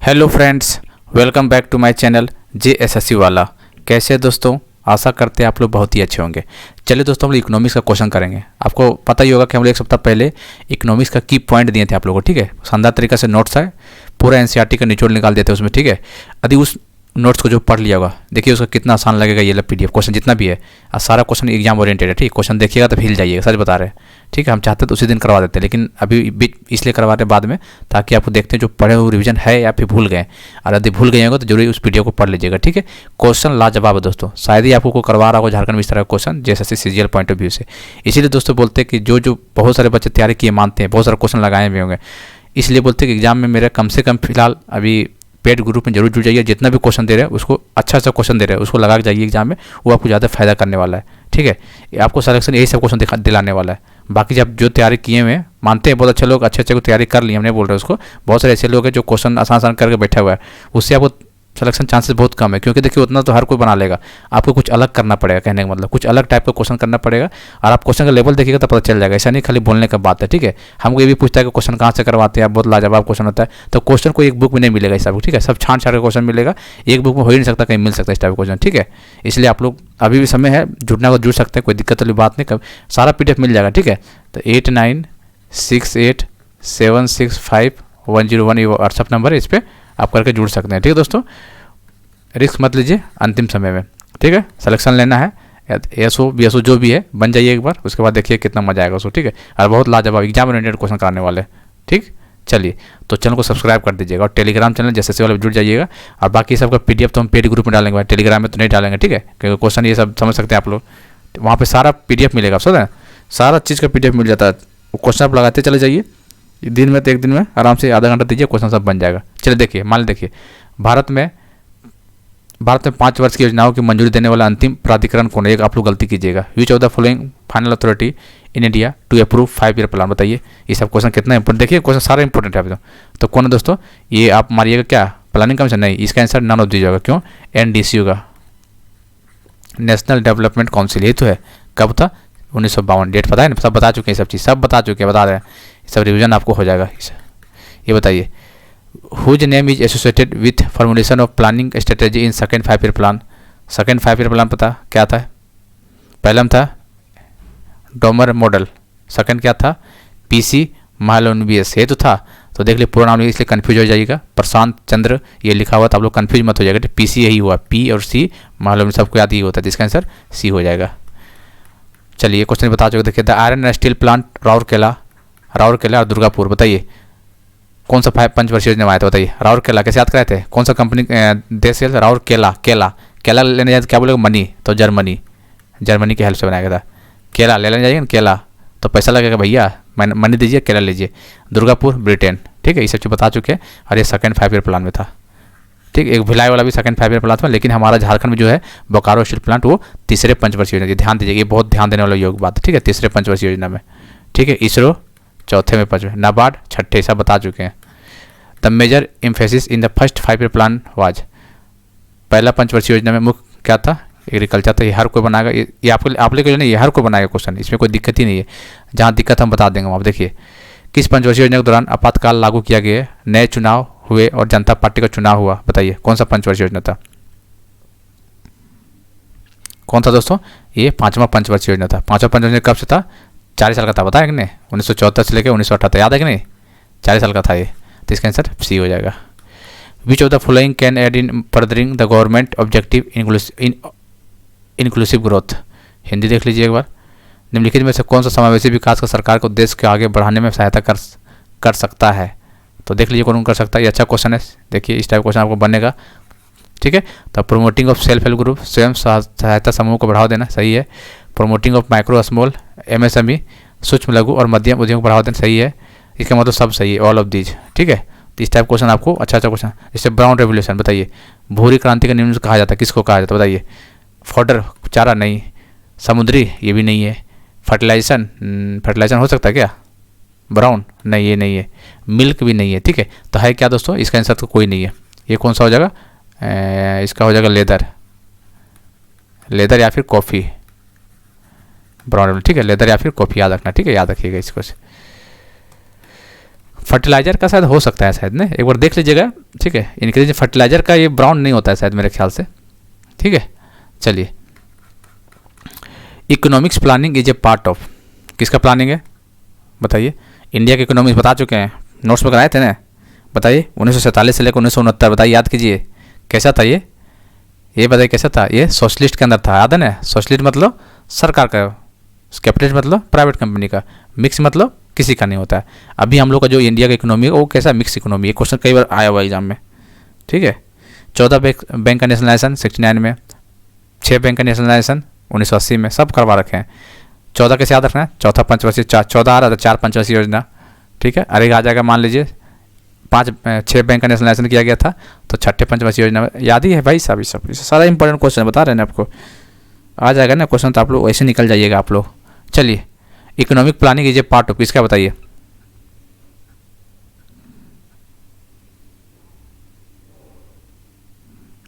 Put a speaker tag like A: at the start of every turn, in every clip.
A: Hello friends, welcome back to my channel JSSC वाला। कैसे हैं दोस्तों? आशा करते हैं आप लोग बहुत ही अच्छे होंगे। चलिए दोस्तों, हम लोग इकोनॉमिक्स का क्वेश्चन करेंगे। आपको पता ही होगा कि हम लोग एक सप्ताह पहले इकोनॉमिक्स का की पॉइंट दिए थे आप लोगों को, ठीक है। शानदार तरीके से नोट्स है, पूरा NCERT का निचोड़ निकाल देते हैं उसमें, ठीक है। यदि उस नोट्स को जो पढ़ लिया होगा, देखिए उसका कितना आसान लगेगा। ये PDF क्वेश्चन जितना भी है, और सारा क्वेश्चन एग्जाम ओरिएंटेड है, ठीक है। क्वेश्चन देखिएगा तो हिल जाइएगा, सच बता रहे हैं, ठीक है। हम चाहते तो उसी दिन करवा देते, लेकिन अभी इसलिए करवा रहे बाद में, ताकि आपको देखते हैं जो पढ़े हुए रिवीजन है या फिर भूल गए। और यदि भूल गए होंगे तो जरूर उस PDF को पढ़ लीजिएगा, ठीक है। क्वेश्चन लाजवाब है दोस्तों, शायद ही आपको को करवा रहा हो झारखंड में इस तरह का question JSSC CGL point of view से। इसीलिए दोस्तों बोलते हैं कि जो बहुत सारे बच्चे तैयारी किए मानते हैं, बहुत सारे क्वेश्चन लगाए हुए होंगे, इसलिए बोलते हैं कि एग्जाम में मेरे कम से कम फिलहाल अभी पेड ग्रुप में जरूर जुड़ जाइए। जितना भी क्वेश्चन दे रहे हैं उसको अच्छा क्वेश्चन दे रहे हैं उसको लगा के जाइए एग्जाम में, वो आपको ज़्यादा फायदा करने वाला है, ठीक है। आपको सिलेक्शन यही सब क्वेश्चन दिलाने वाला है। बाकी जब जो तैयारी किए हुए हैं, मानते हैं बहुत अच्छे लोग अच्छे को तैयारी कर ली, हम नहीं बोल रहे उसको। बहुत सारे ऐसे लोग हैं जो क्वेश्चन आसान करके बैठा हुआ है, उससे आपको सिलेक्शन चांसेस बहुत कम है। क्योंकि देखिए उतना तो हर कोई बना लेगा, आपको कुछ अलग करना पड़ेगा। कहने का मतलब कुछ अलग टाइप का क्वेश्चन करना पड़ेगा, और आप क्वेश्चन का लेवल देखिएगा तो पता चल जाएगा। ऐसा नहीं खाली बोलने का बात है, ठीक है। हमको ये भी पूछता है कि क्वेश्चन कहाँ से करवाते हैं आप, बहुत लाजवाब क्वेश्चन होता है। तो क्वेश्चन को एक बुक में नहीं मिलेगा इस टाइप, ठीक है। सब छांट का क्वेश्चन मिलेगा, एक बुक में हो ही नहीं सकता, कहीं मिल सकता है इस टाइप का क्वेश्चन, ठीक है। इसलिए आप लोग अभी भी समय है, जुड़ना को जुड़ सकते हैं, कोई दिक्कत वाली बात नहीं। सारा PDF मिल जाएगा, ठीक है। तो 8968765101 ये व्हाट्सअप नंबर है, इस पर आप करके जुड़ सकते हैं, ठीक है दोस्तों। रिस्क मत लीजिए अंतिम समय में, ठीक है। सिलेक्शन लेना है, ASO BSO जो भी है बन जाइए एक बार, उसके बाद देखिए कितना मजा आएगा उसको, ठीक है। और बहुत लाजवाब एग्जाम ओरिएंटेड क्वेश्चन कराने वाले, ठीक। चलिए, तो चैनल को सब्सक्राइब कर दीजिएगा, और टेलीग्राम चैनल JSSC वाले जुड़ जाइएगा। और बाकी सबका PDF तो हम पेड ग्रुप में डालेंगे, टेलीग्राम में तो नहीं डालेंगे, ठीक है। क्योंकि क्वेश्चन ये सब समझ सकते हैं आप लोग, वहाँ पर सारा PDF मिलेगा, आप समझ रहे हैं, सारा चीज़ का PDF मिल जाता है। क्वेश्चन आप लगाते चले जाइए, दिन में तो एक दिन में आराम से आधा घंटा दीजिए, क्वेश्चन सब बन जाएगा। चलिए देखिए, मान लीजिए देखिए, भारत में 5 वर्ष की योजनाओं की मंजूरी देने वाला अंतिम प्राधिकरण कौन है? एक आप लोग गलती कीजिएगा। Which of the following final authority in India to approve 5 year plan? बताइए, ये सब क्वेश्चन कितना इंपॉर्टेंट, देखिए क्वेश्चन सारा इंपॉर्टेंट है अभी तो कौन है दोस्तों? ये आप मारिएगा क्या, प्लानिंग कमीशन? नहीं, इसका आंसर नन ऑफ दीजिएगा। क्यों? NDC होगा, नेशनल डेवलपमेंट काउंसिल। ये तो है, कब था? 1952। डेट पता है ना, सब बता चुके हैं, सब चीज़ सब बता चुके हैं, बता रहे हैं, सब रिविजन आपको हो जाएगा। ये बताइए, whose name is associated with formulation of planning strategy in second 5 year plan? Second 5 year plan पता क्या था? पहला था डोमर मॉडल, सेकेंड क्या था? PC महालनोबिस, ये तो था। तो देख लीजिए पूरा नाम, इसलिए कन्फ्यूज हो जाएगा। प्रशांत चंद्र ये लिखा हुआ था, आप लोग कन्फ्यूज मत हो जाएगा। PC यही हुआ, P और C महालनोबिस सबको याद ही होता है, इसका आंसर C हो जाएगा। चलिए क्वेश्चन बता चुके, देखिए the iron and steel plant Rourkela और दुर्गापुर। बताइए कौन सा 5 वर्षीय योजना आया था? बताइए। राउरकेला कैसे याद कराए थे? कौन सा कंपनी देश है? केला लेने जाए तो क्या बोलेगा? मनी, तो जर्मनी की हेल्प से बनाया गया था। केला लेने जाइए ना, केला तो पैसा लगेगा भैया, मनी दीजिए, केला लीजिए। दुर्गापुर ब्रिटेन, ठीक है। ये सब चीज़ बता चुके हैं, और ये सेकेंड 5 ईयर प्लान में था, ठीक। एक भिलाई वाला भी सेकेंड 5 ईयर प्लान था, लेकिन हमारा झारखंड में जो है बोकारो स्टील प्लांट वो तीसरे 5 वर्षीय योजना। ध्यान दीजिए, ये बहुत ध्यान देने वाला योग बात है, ठीक है। तीसरे 5 वर्षीय योजना में, ठीक है। इसरो चौथे में, 5वें, नाबार्ड छठे, सब बता चुके हैं। The major emphasis in the first 5 year plan was? पहला 5 वर्षीय योजना में मुख्य क्या था? एग्रीकल्चर था। ये हर कोई बनाएगा, ये आप लोग नहीं, ये हर कोई बनाएगा क्वेश्चन, इसमें कोई दिक्कत ही नहीं है। जहाँ दिक्कत हम बता देंगे। आप देखिए, किस 5 वर्षीय योजना के दौरान आपातकाल लागू किया गया है? नए चुनाव हुए और जनता पार्टी का चुनाव हुआ। बताइए कौन सा 5 वर्षीय योजना था? कौन था दोस्तों? ये 5वां 5 वर्षीय योजना था। 5वां 5 योजना कब से था? 40 साल का था, बताया कि नहीं? 1974 से लेकर 1978, याद है कि नहीं? 40 साल का था ये, तो इसका आंसर C हो जाएगा। Which of the following can aid in furthering the government objective inclusive growth? Hindi देख लीजिए एक बार। निम्नलिखित में से कौन सा समावेशी विकास का सरकार को देश के आगे बढ़ाने में सहायता कर सकता है? तो देख लीजिए कौन कर सकता है। ये अच्छा क्वेश्चन है, देखिए इस टाइप क्वेश्चन आपको बनेगा, ठीक है। तो promoting of self help group, स्वयं सहायता समूह को बढ़ावा देना, सही है। Promoting of micro small MSME, सूक्ष्म लघु और मध्यम उद्योग को बढ़ावा देना, सही है। इसका मतलब सब सही है, ऑल ऑफ दीज, ठीक है। तो इस टाइप क्वेश्चन आपको अच्छा क्वेश्चन। जैसे ब्राउन रेवोल्यूशन, बताइए भूरी क्रांति का निम्न कहा जाता है, किसको कहा जाता है? बताइए। फॉडर चारा नहीं, समुद्री ये भी नहीं है, फर्टिलाइजेशन हो सकता है क्या? ब्राउन नहीं, ये नहीं है, मिल्क भी नहीं है, ठीक है। तो है क्या दोस्तों? इसका आंसर तो कोई नहीं है। ये कौन सा हो जाएगा? इसका हो जाएगा लेदर या फिर कॉफ़ी, ब्राउन, ठीक है। लेदर या फिर कॉफ़ी याद रखना, ठीक है, याद रखिएगा इसको। फर्टिलाइजर का शायद हो सकता है, शायद ना, एक बार देख लीजिएगा। ठीक है। इंक्रीज फर्टिलाइजर का ये ब्राउन नहीं होता है शायद मेरे ख्याल से, ठीक है। चलिए, economics planning is a part of, किसका प्लानिंग है बताइए? इंडिया के इकोनॉमिक्स बता चुके हैं, नोट्स में कराए थे ना, बताइए। 1947 से लेकर 1969, बताइए, याद कीजिए कैसा था ये बताइए कैसा था? ये सोशलिस्ट के अंदर था, याद है ना? सोशलिस्ट मतलब सरकार का, कैपिटलिस्ट मतलब प्राइवेट कंपनी का, मिक्स मतलब किसी का नहीं होता है। अभी हम लोग का जो इंडिया का इकोनॉमी है वो कैसा मिक्स इकोनॉमी है, क्वेश्चन कई बार आया हुआ एग्जाम में, ठीक है। 14 बैंक का नेशनलाइजेशन 69 में, 6 बैंक का नेशनलाइजेशन 1980 में, सब करवा रखे हैं। 14 कैसे याद रखना है? चौथा पंचवर्षीय, 14 आ रहा था, 4 पंचवर्षीय योजना, ठीक है। अरे आ जाएगा, मान लीजिए 6 बैंक का नेशनलाइजेशन किया गया था, तो 6ठे पंचवर्षीय योजना याद ही है भाई साहब। ये सब सारा इंपॉर्टेंट क्वेश्चन बता रहे हैं आपको, आ जाएगा ना क्वेश्चन, तो आप लोग वैसे निकल जाइएगा आप लोग। चलिए, economic planning is a part of, इसका बताइए?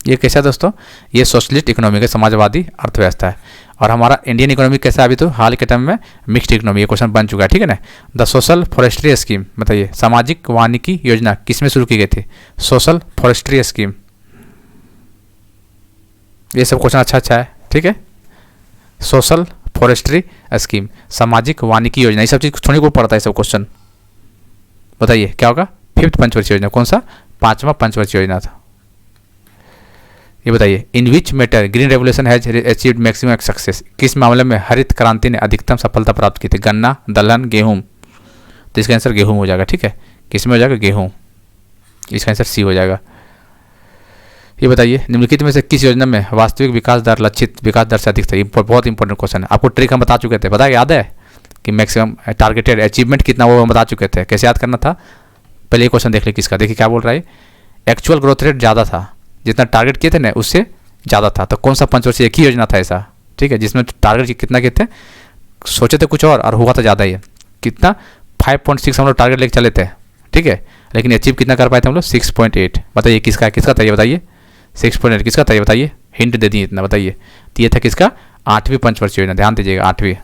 A: ये कैसा है दोस्तों? ये सोशलिस्ट इकोनॉमी है, समाजवादी अर्थव्यवस्था है। और हमारा इंडियन इकोनॉमी कैसा है? अभी तो हाल के टाइम में मिक्स्ड इकोनॉमी, ये क्वेश्चन बन चुका है, ठीक है ना। द सोशल फॉरेस्ट्री स्कीम, बताइए, सामाजिक वानिकी योजना किस में शुरू की गई थी? Social forestry scheme. ये सब क्वेश्चन अच्छा है, ठीक है। सोशल फॉरेस्ट्री स्कीम, सामाजिक वानिकी योजना, ये सब चीज़ थोड़ी को पड़ता है सब क्वेश्चन, बताइए क्या होगा? 5th पंचवर्षीय योजना, कौन सा? 5वां पंचवर्षीय योजना था। ये बताइए, in which matter green revolution has achieved maximum success, किस मामले में हरित क्रांति ने अधिकतम सफलता प्राप्त की थी? गन्ना, दलहन, गेहूं, तो इसका आंसर गेहूं हो जाएगा, ठीक है। किस में हो जाएगा? गेहूं, इसका आंसर सी हो जाएगा। ये बताइए, निम्नलिखित में से किस योजना में वास्तविक विकास दर लक्षित विकास दर से अधिक था? ये बहुत इंपॉर्टेंट क्वेश्चन है, आपको ट्रिक हम बता चुके थे, पता याद है कि मैक्सिमम टारगेटेड अचीवमेंट कितना वो हम बता चुके थे, कैसे याद करना था? पहले ये क्वेश्चन देख ली किसका, देखिए क्या बोल रहा है। एक्चुअल ग्रोथ रेट ज़्यादा था, जितना टारगेट किए थे ना उससे ज़्यादा था, तो कौन सा पंचवर्षीय? एक ही योजना था ऐसा, ठीक है, जिसमें टारगेट कितना किए थे? सोचे थे कुछ और हुआ था ज़्यादा। ये कितना? 5.6 हम लोग टारगेट लेके चले थे, ठीक है, लेकिन अचीव कितना कर पाए थे हम लोग? 6.8। बताइए किसका था ये बताइए? 6.8 किसका था ये बताइए? हिंट दे दिए इतना, बताइए। तो ये था किसका? 8वीं पंचवर्षीय योजना, ध्यान दीजिएगा 8वीं,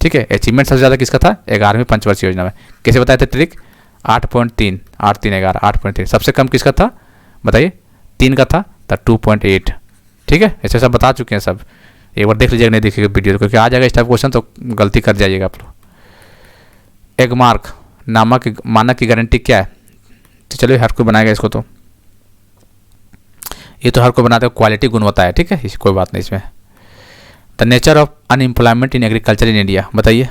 A: ठीक है। अचीवमेंट सबसे ज़्यादा किसका था? 11वीं पंचवर्षीय योजना में। कैसे बताए थे ट्रिक? 8.3, 8 3 11, 8.3। सबसे कम किसका था बताइए? 3 का था, तो 2.8, ठीक है। ऐसे सब बता चुके हैं सब, एक बार देख लीजिएगा, नहीं देखिएगा वीडियो, क्योंकि आ जाएगा इस टाइप क्वेश्चन तो गलती कर जाइएगा आप लोग। एगमार्क नामक मानक की गारंटी क्या है? तो चलिए, हर कोई बनाएगा इसको, तो ये तो हर कोई बनाता है, क्वालिटी गुणवत्ता है, ठीक है, कोई बात नहीं इसमें। The nature of unemployment in agriculture in India, बताइए।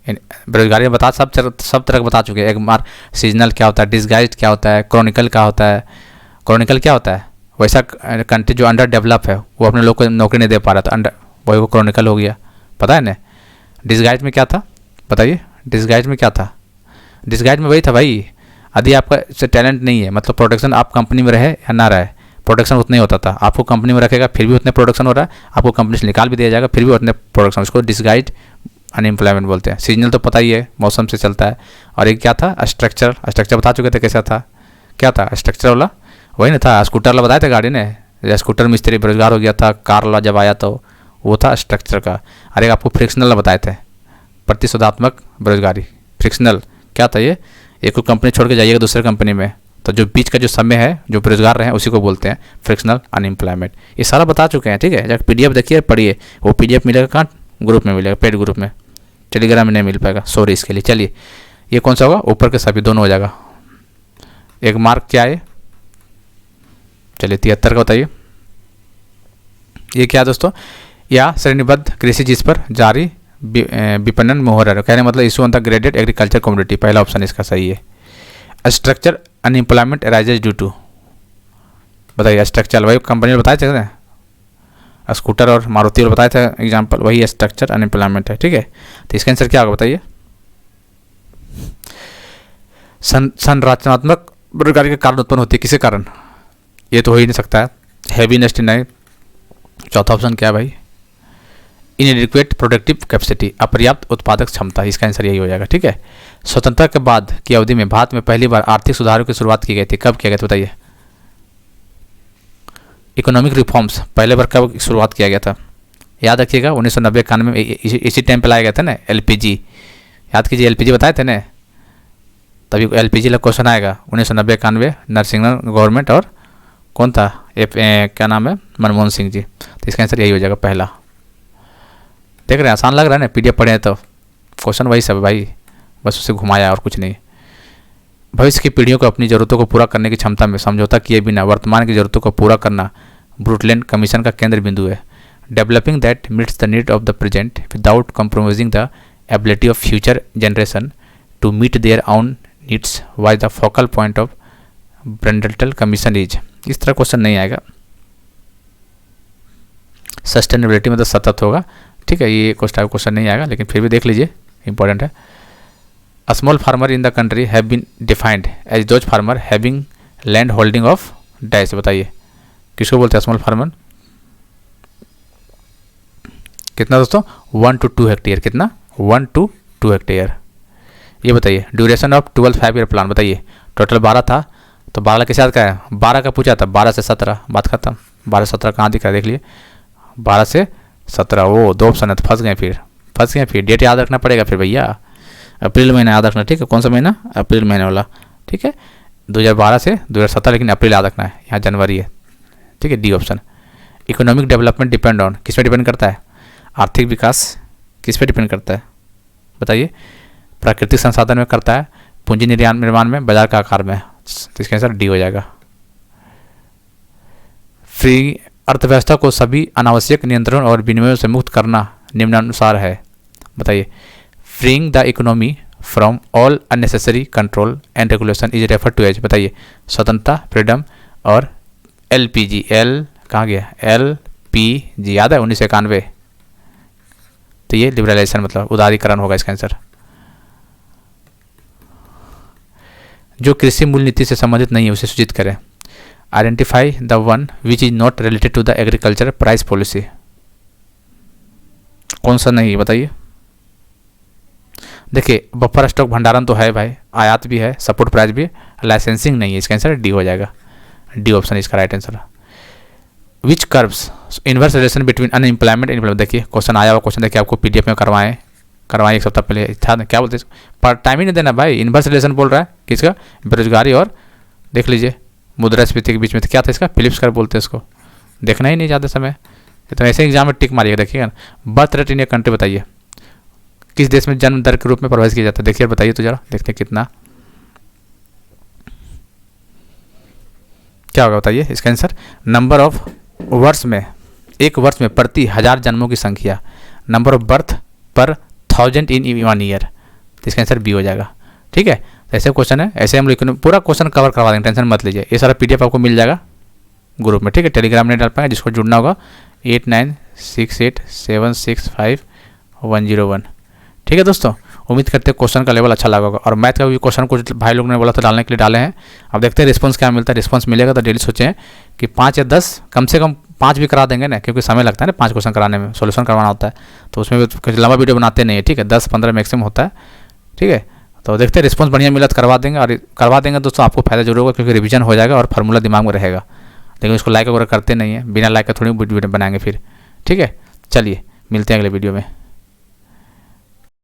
A: बेरोजगारी में बता सब तरह का बता चुके हैं। एगमार्क सीजनल क्या होता है, डिसगाइज्ड क्या होता है, क्रॉनिकल क्या होता है। क्रॉनिकल क्या होता है? वैसा कंट्री जो अंडर डेवलप है, वो अपने लोग को नौकरी नहीं दे पा रहा था, अंडर, वही वो क्रॉनिकल हो गया, पता है ना। डिसगाइज में क्या था बताइए? डिसगाइज में क्या था? डिसगाइज में वही था भाई, यदि आपका से टैलेंट नहीं है, मतलब प्रोडक्शन आप कंपनी में रहे या ना रहे, प्रोडक्शन उतना ही होता था। आपको कंपनी में रखेगा फिर भी उतने प्रोडक्शन हो रहा है, आपको कंपनी से निकाल भी दिया जाएगा फिर भी उतने प्रोडक्शन, उसको डिसगाइज अनएम्प्लॉयमेंट बोलते हैं। सीजनल तो पता ही है, मौसम से चलता है। और एक क्या था? स्ट्रक्चर, स्ट्रक्चर बता चुके थे कैसा था, क्या था स्ट्रक्चर वाला? वही ना था, स्कूटर वाला बताया था गाड़ी ने, स्कूटर मिस्त्री बेरोजगार हो गया था, कार वाला जब आया तो वो था स्ट्रक्चर का। अरे आपको फ्रिक्शनल बताए थे, प्रतिशोधात्मक बेरोजगारी। फ्रिक्शनल क्या था ये? एक को कंपनी छोड़ के जाइएगा दूसरे कंपनी में, तो जो बीच का जो समय है, जो बेरोजगार रहे हैं, उसी को बोलते हैं फ्रिक्शनल अनएम्प्लॉयमेंट। ये सारा बता चुके हैं, ठीक है। जब PDF देखिए, पढ़िए, वो PDF मिलेगा कहाँ? ग्रुप में मिलेगा, पेड ग्रुप में, टेलीग्राम में नहीं मिल पाएगा, सॉरी इसके लिए। चलिए, ये कौन सा होगा? ऊपर के सभी दोनों हो जाएगा। एक मार्क क्या है? चलिए 73 का बताइए। ये क्या दोस्तों? या श्रेणीबद्ध कृषि जिस पर जारी विपणन मोहर है, कहने मतलब issue on the graded agriculture community, पहला ऑप्शन इसका सही है। Structure unemployment arises due to, बताइए। स्ट्रक्चर वही कंपनी बताए थे ना, स्कूटर और मारुति और बताए थे एग्जाम्पल, वही स्ट्रक्चर अनएम्प्लॉयमेंट है, ठीक है। तो इसका आंसर क्या होगा बताइए? संरचनात्मक बेरोजगारी के कारण उत्पन्न होती है, किसी कारण? ये तो हो ही नहीं सकता है, हैवीनेस नहीं। चौथा ऑप्शन क्या है भाई? इनएडिक्वेट प्रोडक्टिव कैपेसिटी, अपर्याप्त उत्पादक क्षमता, इसका आंसर यही हो जाएगा, ठीक है। स्वतंत्रता के बाद की अवधि में भारत में पहली बार आर्थिक सुधारों की शुरुआत की गई थी, कब किया गया था बताइए? इकोनॉमिक रिफॉर्म्स पहले बार कब शुरुआत किया गया था? याद रखिएगा 1990-91 में, इसी टाइम पे लाया गया था ना LPG, याद कीजिए, LPG बताए थे ना, तभी LPG का क्वेश्चन आएगा 1990-91 नरसिंहन गवर्नमेंट, और कौन था क्या नाम है, मनमोहन सिंह जी। तो इसका आंसर यही हो जाएगा पहला। देख रहे हैं आसान लग रहा है ना, PDF पढ़े हैं तो क्वेश्चन वही सब भाई, बस उसे घुमाया और कुछ नहीं। भविष्य की पीढ़ियों को अपनी ज़रूरतों को पूरा करने की क्षमता में समझौता किए बिना वर्तमान की ज़रूरतों को पूरा करना ब्रुटलैंड कमीशन का केंद्र बिंदु है। Developing that meets the need of the present without compromising the ability of future generation to meet their own needs why the focal point of Brundtland commission is. इस तरह क्वेश्चन नहीं आएगा। सस्टेनेबिलिटी मतलब सतत होगा, ठीक है, ये क्वेश्चन नहीं आएगा, लेकिन फिर भी देख लीजिए, इंपॉर्टेंट है। A small farmer in the country have been defined as those farmer having land holding of dash. बताइए किसको बोलते हैं स्मॉल फार्मर? कितना दोस्तों? 1 to 2 हेक्टेयर। कितना? 1 to 2 हेक्टेयर। ये बताइए ड्यूरेशन ऑफ 12 5-year प्लान। बताइए टोटल 12 था, तो 12 के साथ क्या है, 12 का पूछा था, 12 से 17 बात खत्म। 12 से 17 कहाँ दिख रहा है, देख लिए 12 से 17, वो 2 ऑप्शन है, तो फंस गए फिर। डेट याद रखना पड़ेगा फिर भैया, अप्रैल महीना याद रखना, ठीक है। कौन सा महीना? अप्रैल महीने वाला, ठीक है। 2012 से 2017, लेकिन अप्रैल याद रखना है, यहाँ जनवरी है, ठीक है। D option. Economic development depend on, किस पे डिपेंड करता है? आर्थिक विकास किस पे डिपेंड करता है? बताइए। प्राकृतिक संसाधन में करता है, पूंजी निर्माण में, बाजार का आकार में। तो इसका आंसर डी हो जाएगा। फ्री अर्थव्यवस्था को सभी अनावश्यक नियंत्रण और विनिमय से मुक्त करना निम्नानुसार है। बताइए। Freeing the economy from all unnecessary control and regulation is refer to as. बताइए स्वतंत्रता, फ्रीडम, और LPG। एल कहाँ गया? LPG याद है 1991। तो ये लिबरलाइजेशन मतलब उदारीकरण होगा इसका आंसर। जो कृषि मूल नीति से संबंधित नहीं है उसे सूचित करें। Identify the one which is not related to the agriculture price policy. कौन सा नहीं, बताइए। देखिए बफर स्टॉक भंडारण तो है भाई, आयात भी है, सपोर्ट प्राइस भी है, लाइसेंसिंग नहीं है। इसका आंसर डी हो जाएगा। डी ऑप्शन इसका right answer. Which curves inverse relation between unemployment and employment. देखिए क्वेश्चन आया हुआ क्वेश्चन, देखिए आपको PDF में करवाएं 1 सप्ताह पहले था, क्या बोलते हैं पर टाइम ही नहीं देना भाई। इनवर्स रिलेशन बोल रहा है किसका? बेरोजगारी और देख लीजिए मुद्रास्फीति के बीच में। तो क्या था इसका? फिलिप्स कर्व बोलते हैं इसको, देखना ही नहीं ज़्यादा समय, तो ऐसे एग्जाम में टिक मारिएगा। देखिएगा birth rate in a country. बताइए किस देश में जन्म दर के रूप में परिभाषित किया जाता है? देखिए बताइए तो जरा, देखते हैं कितना क्या होगा। बताइए इसका आंसर। नंबर ऑफ वर्ष में, एक वर्ष में प्रति 1000 जन्मों की संख्या। नंबर ऑफ बर्थ पर 1000 इन 1 ईयर। तो इसका आंसर बी हो जाएगा, ठीक है। तो ऐसे क्वेश्चन है, ऐसे हम लोग पूरा क्वेश्चन कवर करवा देंगे, टेंशन मत लीजिए। ये सारा PDF आपको मिल जाएगा ग्रुप में, ठीक है। टेलीग्राम नहीं डाल पाएंगे, जिसको जुड़ना होगा 8968765101, ठीक है दोस्तों। उम्मीद करते हैं क्वेश्चन का लेवल अच्छा लगा होगा। और मैथ का भी क्वेश्चन कुछ भाई लोग ने बोला था डालने के लिए, डाले हैं। अब देखते हैं रिस्पांस क्या मिलता है। रिस्पांस मिलेगा तो डेली सोचें कि 5 या 10, कम से कम 5 भी करा देंगे ना, क्योंकि समय लगता है ना 5 क्वेश्चन कराने में, सोल्यूशन करवाना होता है, तो उसमें भी कुछ लंबा वीडियो बनाते नहीं है, ठीक है। 10-15 मैक्सिमम होता है, ठीक है। तो देखते हैं रिस्पांस बढ़िया मिला तो करवा देंगे, और करवा देंगे दोस्तों आपको फायदा जरूर होगा, क्योंकि रिवीजन हो जाएगा और फार्मूला दिमाग में रहेगा। लेकिन उसको लाइक वगैरह करते नहीं है, बिना लाइक के थोड़ी वीडियो बनाएंगे फिर, ठीक है। चलिए मिलते हैं अगले वीडियो में।